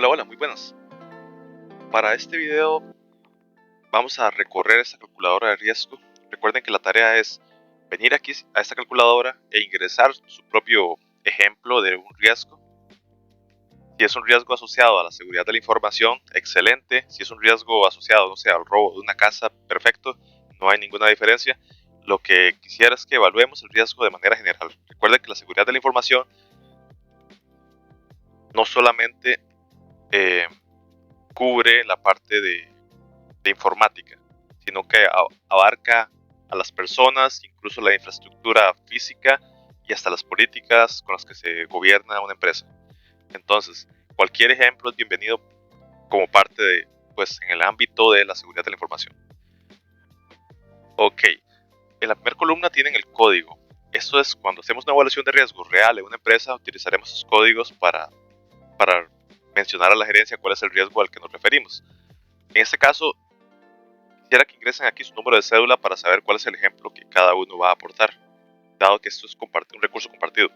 Hola, muy buenas. Para este video vamos a recorrer esta calculadora de riesgo. Recuerden que la tarea es venir aquí a esta calculadora e ingresar su propio ejemplo de un riesgo. Si es un riesgo asociado a la seguridad de la información, excelente. Si es un riesgo asociado, no sé, al robo de una casa, perfecto. No hay ninguna diferencia. Lo que quisiera es que evaluemos el riesgo de manera general. Recuerden que la seguridad de la información no solamente cubre la parte de informática, sino que abarca a las personas, incluso la infraestructura física y hasta las políticas con las que se gobierna una empresa. Entonces, cualquier ejemplo es bienvenido como parte de, pues, en el ámbito de la seguridad de la información. Ok, en la primera columna tienen el código. Esto es cuando hacemos una evaluación de riesgo real en una empresa, utilizaremos esos códigos para mencionar a la gerencia cuál es el riesgo al que nos referimos. En este caso, quisiera que ingresen aquí su número de cédula para saber cuál es el ejemplo que cada uno va a aportar, dado que esto es un recurso compartido.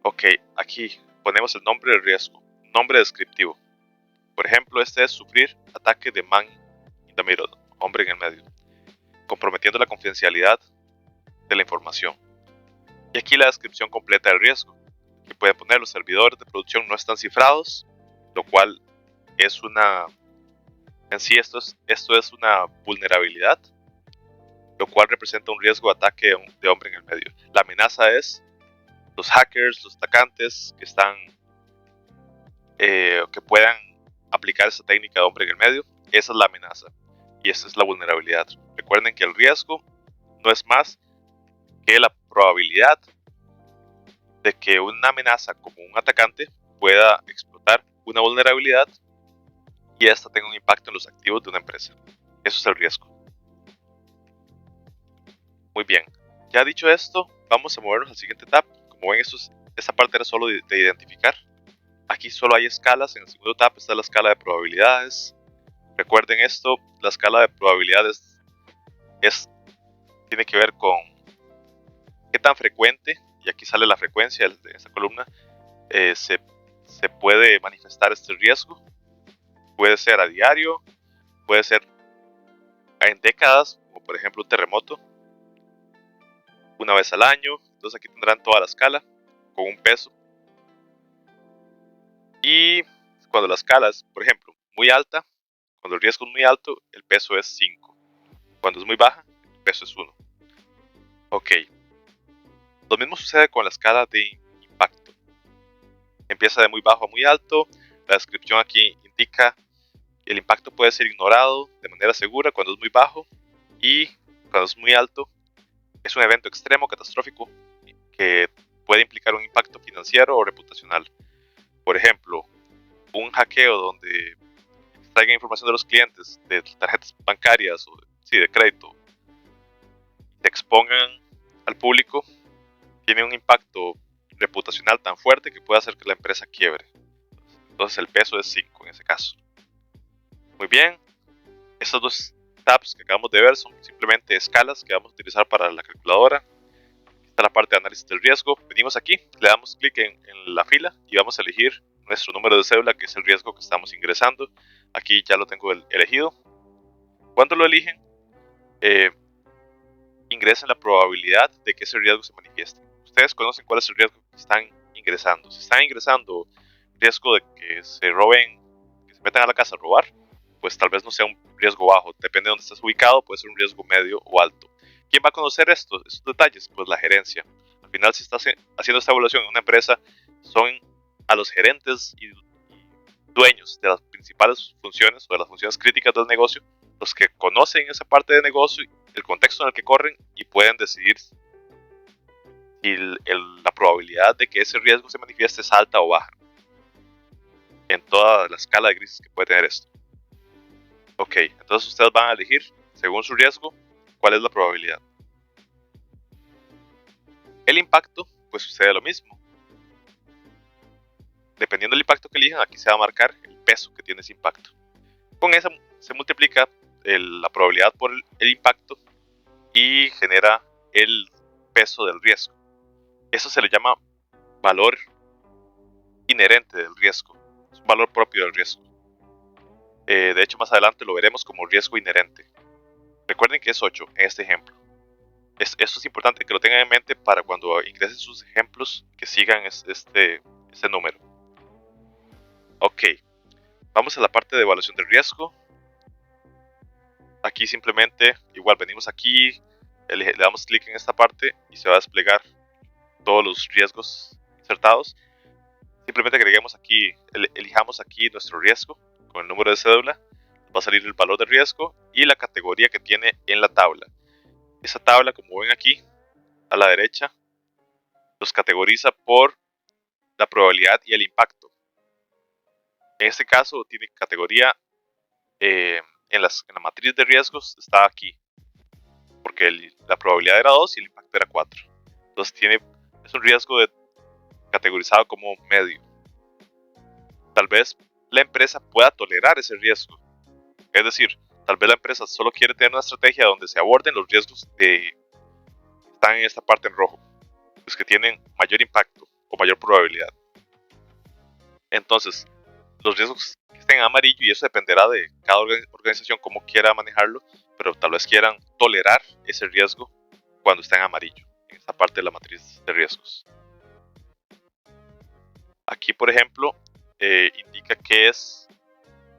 Ok, aquí ponemos el nombre del riesgo, nombre descriptivo. Por ejemplo, este es sufrir ataque de man in the middle, hombre en el medio, comprometiendo la confidencialidad de la información. Y aquí la descripción completa del riesgo, que pueden poner: los servidores de producción no están cifrados, lo cual es esto es una vulnerabilidad, lo cual representa un riesgo de ataque de hombre en el medio. La amenaza es los hackers, los atacantes que puedan aplicar esa técnica de hombre en el medio. Esa es la amenaza y esa es la vulnerabilidad. Recuerden que el riesgo no es más que la probabilidad de que una amenaza como un atacante pueda explotar una vulnerabilidad y esta tenga un impacto en los activos de una empresa. Eso es el riesgo. Muy bien, ya dicho esto, vamos a movernos al siguiente tab. Como ven, esta parte era solo de identificar. Aquí solo hay escalas. En el segundo tab está la escala de probabilidades. Recuerden esto, la escala de probabilidades tiene que ver con qué tan frecuente, y aquí sale la frecuencia de esta columna, se puede manifestar este riesgo. Puede ser a diario, puede ser en décadas, como por ejemplo un terremoto, una vez al año. Entonces aquí tendrán toda la escala con un peso. Y cuando la escala es, por ejemplo, muy alta, cuando el riesgo es muy alto, el peso es 5. Cuando es muy baja, el peso es 1. Ok. Lo mismo sucede con la escala de impacto. Empieza de muy bajo a muy alto. La descripción aquí indica que el impacto puede ser ignorado de manera segura cuando es muy bajo, y cuando es muy alto es un evento extremo, catastrófico, que puede implicar un impacto financiero o reputacional. Por ejemplo, un hackeo donde extraigan información de los clientes, de tarjetas bancarias o de crédito, te expongan al público, tiene un impacto reputacional tan fuerte que puede hacer que la empresa quiebre. Entonces el peso es 5 en ese caso. Muy bien, estos dos tabs que acabamos de ver son simplemente escalas que vamos a utilizar para la calculadora. Está la parte de análisis del riesgo. Venimos aquí, le damos clic en la fila y vamos a elegir nuestro número de cédula, que es el riesgo que estamos ingresando. Aquí ya lo tengo elegido. Cuando lo eligen, ingresen la probabilidad de que ese riesgo se manifieste. Ustedes conocen cuál es el riesgo que están ingresando. Si están ingresando riesgo de que se roben, que se metan a la casa a robar, pues tal vez no sea un riesgo bajo. Depende de dónde estés ubicado, puede ser un riesgo medio o alto. ¿Quién va a conocer estos detalles? Pues la gerencia. Al final, si estás haciendo esta evaluación en una empresa, son a los gerentes y dueños de las principales funciones o de las funciones críticas del negocio los que conocen esa parte de negocio, el contexto en el que corren, y pueden decidir si la probabilidad de que ese riesgo se manifieste es alta o baja en toda la escala de grises que puede tener esto. Ok, entonces ustedes van a elegir, según su riesgo, cuál es la probabilidad. El impacto, pues sucede lo mismo. Dependiendo del impacto que elijan, aquí se va a marcar el peso que tiene ese impacto. Con eso se multiplica la probabilidad por el impacto y genera el peso del riesgo. Eso se le llama valor inherente del riesgo. Es un valor propio del riesgo. De hecho, más adelante lo veremos como riesgo inherente. Recuerden que es 8 en este ejemplo. Esto es importante que lo tengan en mente para cuando ingresen sus ejemplos, que sigan este número. Ok, vamos a la parte de evaluación del riesgo. Aquí simplemente, igual venimos aquí, le damos clic en esta parte y se va a desplegar todos los riesgos insertados. Simplemente agreguemos aquí, elijamos aquí nuestro riesgo con el número de cédula. Va a salir el valor de riesgo y la categoría que tiene en la tabla. Esa tabla, como ven aquí a la derecha, los categoriza por la probabilidad y el impacto. En este caso tiene categoría en la matriz de riesgos, está aquí, porque la probabilidad era 2 y el impacto era 4. Entonces es un riesgo categorizado como medio. Tal vez la empresa pueda tolerar ese riesgo. Es decir, tal vez la empresa solo quiere tener una estrategia donde se aborden los riesgos que están en esta parte en rojo, los que tienen mayor impacto o mayor probabilidad. Entonces, los riesgos que estén en amarillo, y eso dependerá de cada organización cómo quiera manejarlo, pero tal vez quieran tolerar ese riesgo cuando está en amarillo, en esta parte de la matriz de riesgos. Aquí, por ejemplo, indica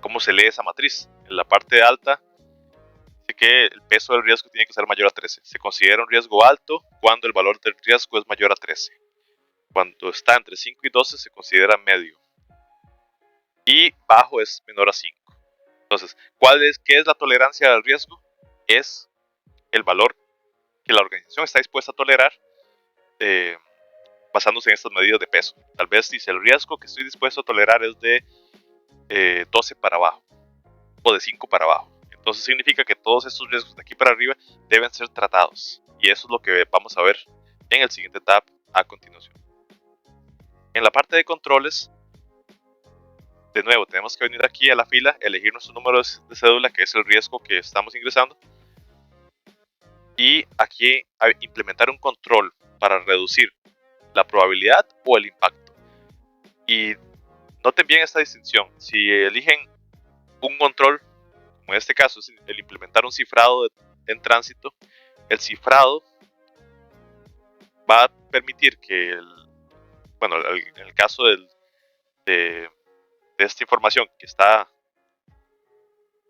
cómo se lee esa matriz. En la parte alta dice que el peso del riesgo tiene que ser mayor a 13. Se considera un riesgo alto cuando el valor del riesgo es mayor a 13. Cuando está entre 5 y 12 se considera medio. Y bajo es menor a 5. Entonces, ¿qué es la tolerancia del riesgo? Es el valor que la organización está dispuesta a tolerar basándose en estas medidas de peso. Tal vez dice el riesgo que estoy dispuesto a tolerar es de 12 para abajo o de 5 para abajo. Entonces significa que todos estos riesgos de aquí para arriba deben ser tratados. Y eso es lo que vamos a ver en el siguiente tab a continuación. En la parte de controles, de nuevo tenemos que venir aquí a la fila, elegir nuestro número de cédula, que es el riesgo que estamos ingresando. Y aquí implementar un control para reducir la probabilidad o el impacto. Y noten bien esta distinción. Si eligen un control, como en este caso es el implementar un cifrado en tránsito, el cifrado va a permitir que en el caso de esta información que está,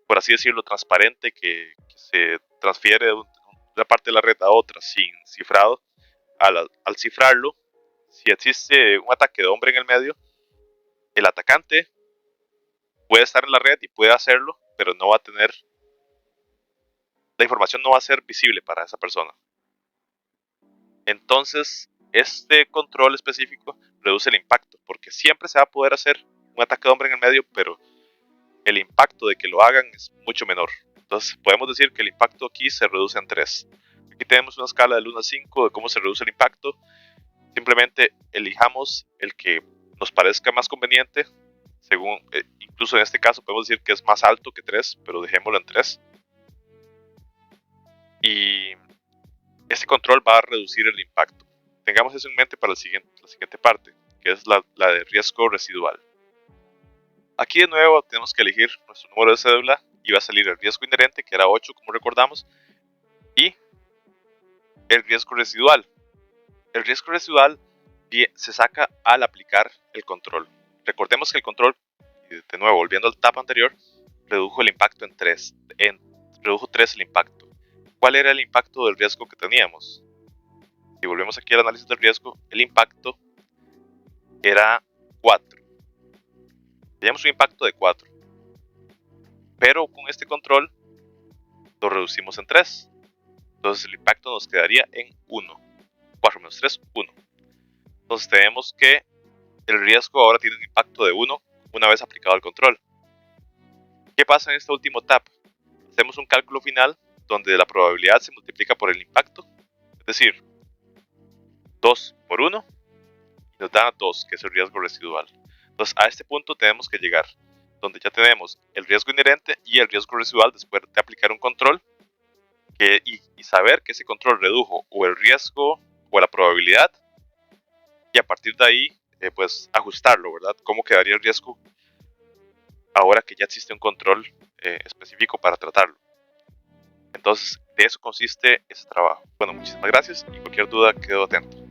por así decirlo, transparente, que se transfiere de una parte de la red a otra sin cifrado, al cifrarlo, si existe un ataque de hombre en el medio, el atacante puede estar en la red y puede hacerlo, pero no va a tener, la información no va a ser visible para esa persona. Entonces, este control específico reduce el impacto, porque siempre se va a poder hacer un ataque de hombre en el medio, pero el impacto de que lo hagan es mucho menor. Entonces, podemos decir que el impacto aquí se reduce en 3. Aquí tenemos una escala del 1 a 5 de cómo se reduce el impacto. Simplemente elijamos el que nos parezca más conveniente. Incluso en este caso podemos decir que es más alto que 3, pero dejémoslo en 3. Y este control va a reducir el impacto. Tengamos eso en mente para la siguiente parte, que es la de riesgo residual. Aquí de nuevo tenemos que elegir nuestro número de cédula y va a salir el riesgo inherente, que era 8 como recordamos, y el riesgo residual. El riesgo residual se saca al aplicar el control. Recordemos que el control, de nuevo volviendo al tab anterior, redujo el impacto en 3. Redujo 3 el impacto. ¿Cuál era el impacto del riesgo que teníamos? Si volvemos aquí al análisis del riesgo, el impacto era 4. Teníamos un impacto de 4. Pero con este control lo reducimos en 3. Entonces el impacto nos quedaría en 1. 4 menos 3, 1. Entonces tenemos que el riesgo ahora tiene un impacto de 1 una vez aplicado el control. ¿Qué pasa en este último tab? Hacemos un cálculo final donde la probabilidad se multiplica por el impacto. Es decir, 2 por 1 y nos da 2, que es el riesgo residual. Entonces a este punto tenemos que llegar donde ya tenemos el riesgo inherente y el riesgo residual después de aplicar un control y saber que ese control redujo o el riesgo o la probabilidad, y a partir de ahí pues ajustarlo, ¿verdad? ¿Cómo quedaría el riesgo ahora que ya existe un control específico para tratarlo. Entonces, de eso consiste ese trabajo. Bueno, muchísimas gracias y cualquier duda quedo atento.